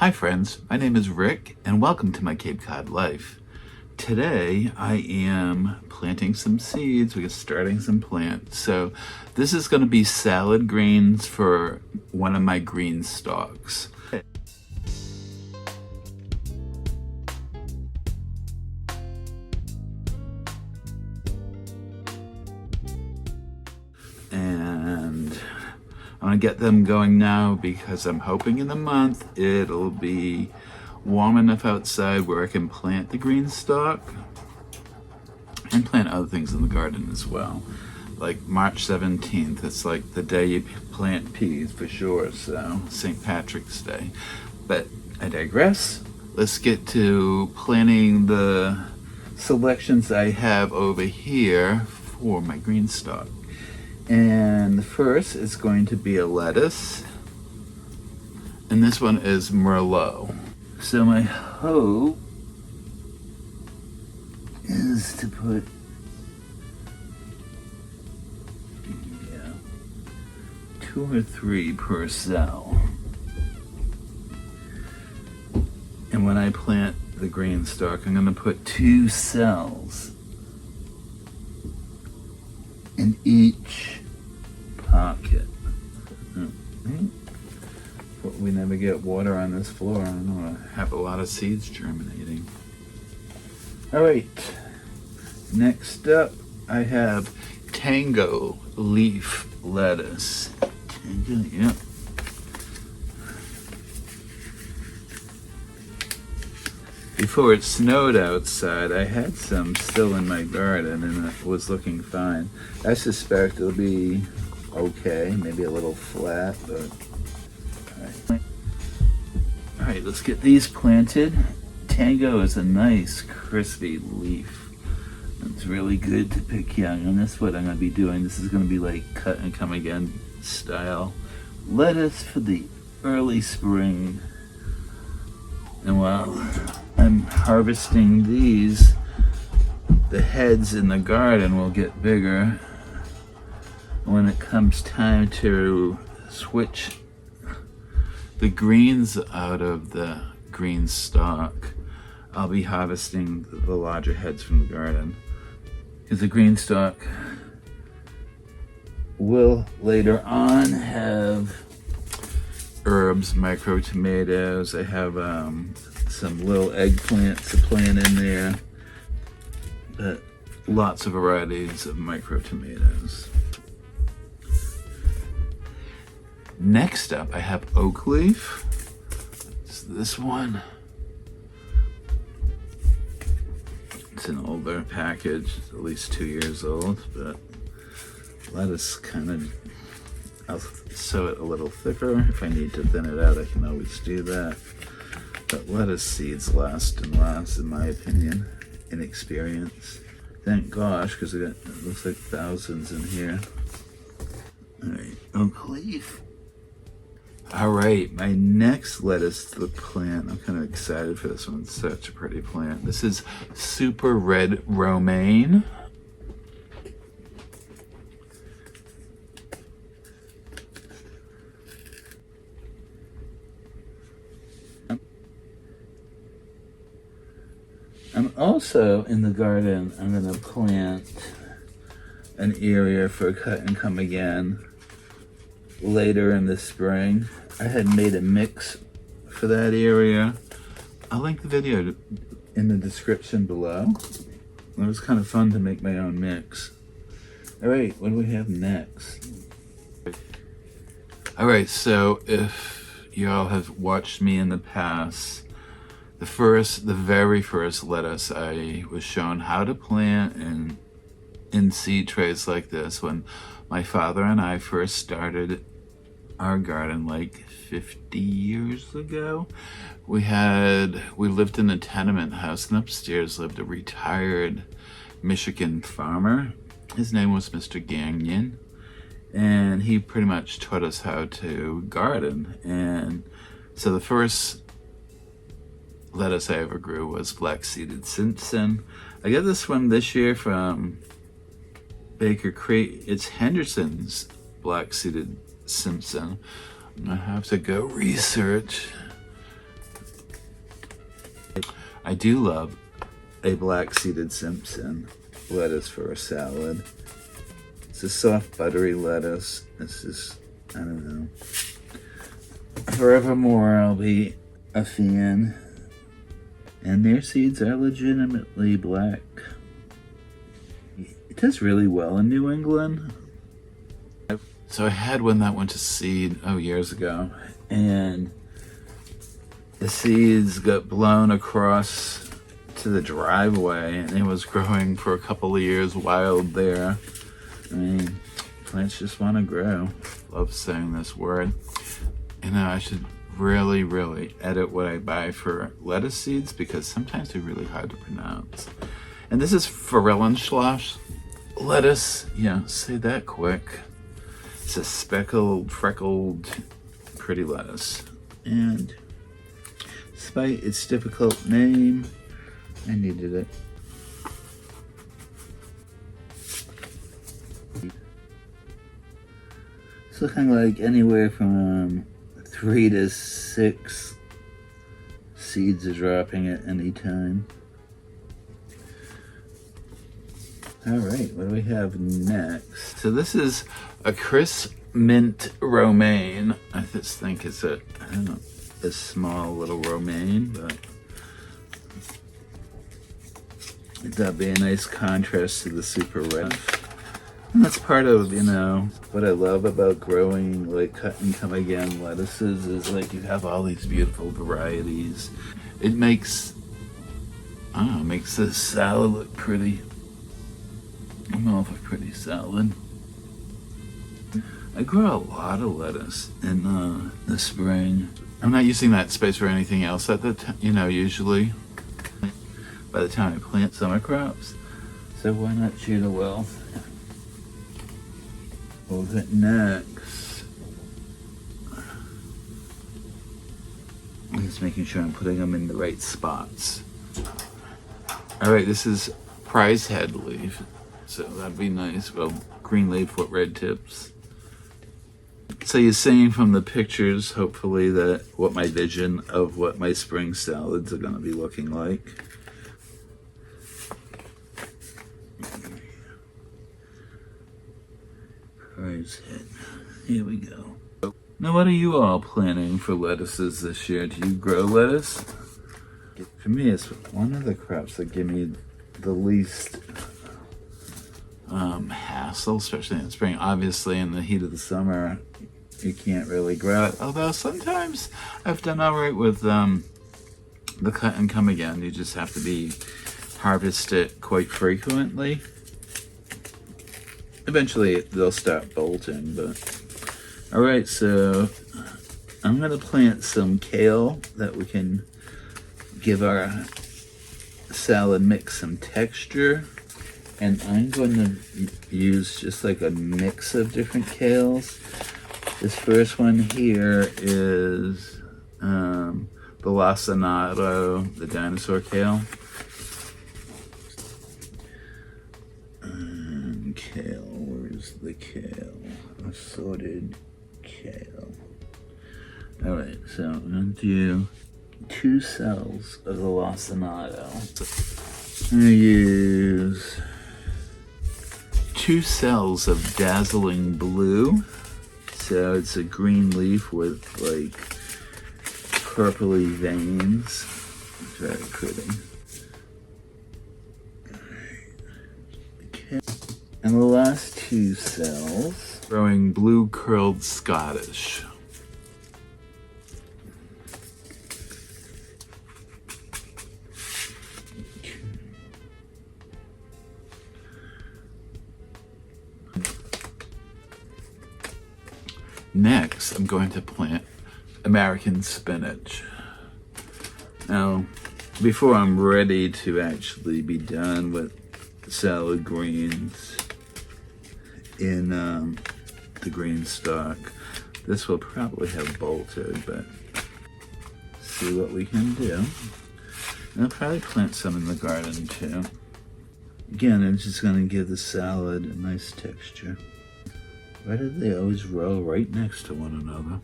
Hi friends, my name is Rick and welcome to my Cape Cod life. Today I am planting some seeds, we're starting some plants. So this is going to be salad greens for one of my green stalks. And I'm gonna get them going now because I'm hoping in a month it'll be warm enough outside where I can plant the green stalk and plant other things in the garden as well. Like March 17th, it's like the day you plant peas for sure, so St. Patrick's Day. But I digress. Let's get to planting the selections I have over here for my green stalk. And the first is going to be a lettuce, and this one is Mero. So my hope is to put 2 or 3 per cell. And when I plant the green stalk, I'm going to put 2 cells in each pocket. But we never get water on this floor. I don't know, I have a lot of seeds germinating. Alright, next up I have Tango leaf lettuce. Tango, yep. Before it snowed outside, I had some still in my garden and it was looking fine. I suspect it'll be okay, maybe a little flat, but all right, let's get these planted. Tango is a nice crispy leaf. It's really good to pick young, and that's what I'm going to be doing. This is going to be like cut and come again style lettuce for the early spring. And while I'm harvesting these, the heads in the garden will get bigger. When it comes time to switch the greens out of the green stalk, I'll be harvesting the larger heads from the garden. Because the green stalk will later on have herbs, micro tomatoes. I have some little eggplants to plant in there, but lots of varieties of micro tomatoes. Next up I have Oakleaf. It's this one. It's an older package, it's at least 2 years old, but lettuce kind of, I'll sow it a little thicker. If I need to thin it out, I can always do that. But lettuce seeds last and last, in my opinion, in experience. Thank gosh, because it looks like thousands in here. Alright, Oakleaf. Alright, my next lettuce to the plant, I'm kind of excited for this one. It's such a pretty plant. This is super red romaine. I'm also in the garden, I'm going to plant an area for cut and come again later in the spring. I had made a mix for that area. I'll link the video in the description below. It was kind of fun to make my own mix. Alright, what do we have next? Alright, so if y'all have watched me in the past, the very first lettuce I was shown how to plant in seed trays like this when my father and I first started our garden like 50 years ago. We lived in a tenement house, and upstairs lived a retired Michigan farmer. His name was Mr. Gagnon, and he pretty much taught us how to garden. And so the first lettuce I ever grew was black-seeded Simpson. I got this one this year from Baker Creek. It's Henderson's black-seeded Simpson. I have to go research I do love a black-seeded Simpson lettuce for a salad. It's a soft, buttery lettuce. It's just, I don't know. Forevermore, I'll be a fan. And their seeds are legitimately black. It does really well in New England. So I had one that went to seed, years ago. And the seeds got blown across to the driveway, and it was growing for a couple of years wild there. I mean, plants just want to grow. Love saying this word. You know, I should really edit what I buy for lettuce seeds because sometimes they're really hard to pronounce. And this is Forellenschloss lettuce. Yeah, say that quick. It's a speckled, freckled, pretty lettuce. And despite its difficult name, I needed it. It's looking like anywhere from 3 to 6 seeds are dropping at any time. All right, what do we have next? So this is a crisp mint romaine. I just think it's a small little romaine, but that'd be a nice contrast to the super red. And that's part of, what I love about growing like cut and come again lettuces is like you have all these beautiful varieties. It makes this salad look pretty. I'm off a pretty salad. I grow a lot of lettuce in the spring. I'm not using that space for anything else at the time, usually by the time I plant summer crops. So why not shoot a well? What was it next? I'm just making sure I'm putting them in the right spots. All right, this is prize head leaf. So that'd be nice. Well, green leaf with red tips. So you're seeing from the pictures, hopefully, that what my vision of what my spring salads are going to be looking like. Prize head. Here we go. Now, what are you all planning for lettuces this year? Do you grow lettuce? For me, it's one of the crops that give me the least hassle, especially in spring. Obviously, in the heat of the summer, you can't really grow it. Although sometimes I've done all right with the cut and come again. You just have to harvest it quite frequently. Eventually, they'll start bolting, but all right. So I'm gonna plant some kale that we can give our salad mix some texture. And I'm going to use just like a mix of different kales. This first one here is the lacinato, the dinosaur kale. And kale, where's the kale? Assorted kale. Alright, so I'm going to do 2 cells of the lacinato. I'm going to use 2 cells of dazzling blue. So it's a green leaf with like purpley veins. It's very pretty. Okay. And the last 2 cells, growing blue curled Scottish. Next, I'm going to plant American spinach. Now, before I'm ready to actually be done with salad greens in the Greenstalk, this will probably have bolted, but see what we can do. And I'll probably plant some in the garden too. Again, I'm just going to give the salad a nice texture. Why do they always roll right next to one another?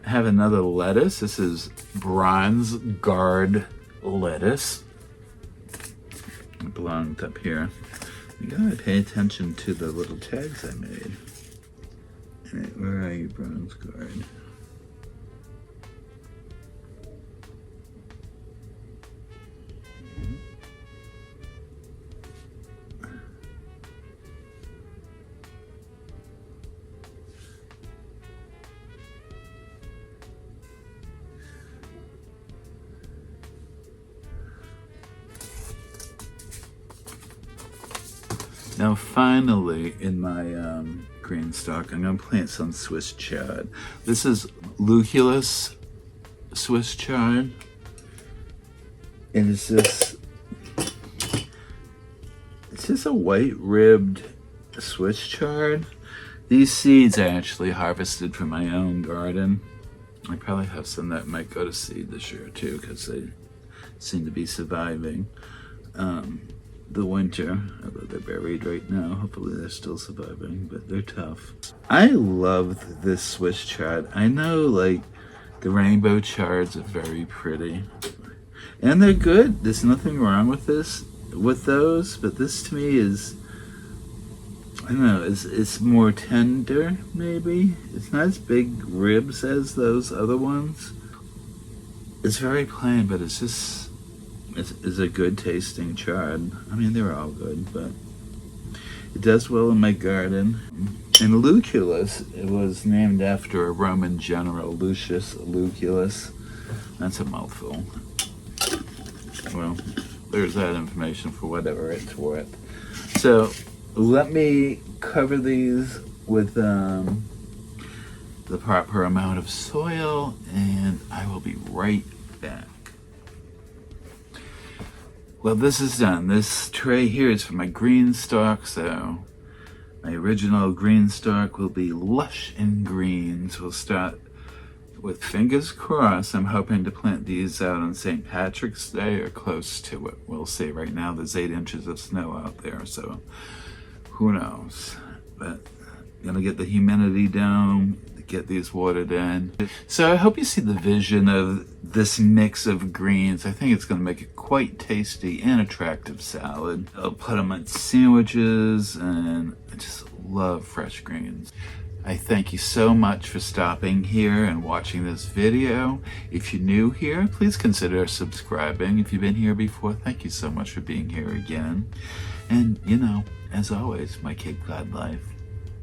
have another lettuce. This is bronze gourd lettuce. It belongs up here. You gotta pay attention to the little tags I made. All right, where are you, bronze gourd? Now finally, in my Greenstalk, I'm going to plant some Swiss chard. This is Lucullus Swiss chard. And it's just a white-ribbed Swiss chard. These seeds I actually harvested from my own garden. I probably have some that might go to seed this year too, because they seem to be surviving the winter, although they're buried right now. Hopefully they're still surviving, but they're tough. I love this Swiss chard. I know, like, the rainbow chards are very pretty, and they're good. There's nothing wrong with those, but this to me is, I don't know, it's more tender, maybe. It's not as big ribs as those other ones. It's very plain, but it's just, it's a good tasting chard. I mean, they're all good, but it does well in my garden. And Lucullus, it was named after a Roman general, Lucius Lucullus. That's a mouthful. Well, there's that information for whatever it's worth. So let me cover these with the proper amount of soil, and I will be right back. Well, this is done. This tray here is for my Greenstalk, so my original Greenstalk will be lush in greens. We'll start with fingers crossed. I'm hoping to plant these out on St. Patrick's Day or close to it. We'll see. Right now there's 8 inches of snow out there, so who knows. But I'm gonna get the humidity down, get these watered in. So I hope you see the vision of this mix of greens. I think it's going to make a quite tasty and attractive salad. I'll put them on sandwiches, and I just love fresh greens. I thank you so much for stopping here and watching this video. If you're new here, please consider subscribing. If you've been here before, thank you so much for being here again. And, you know, as always, my Cape Cod life.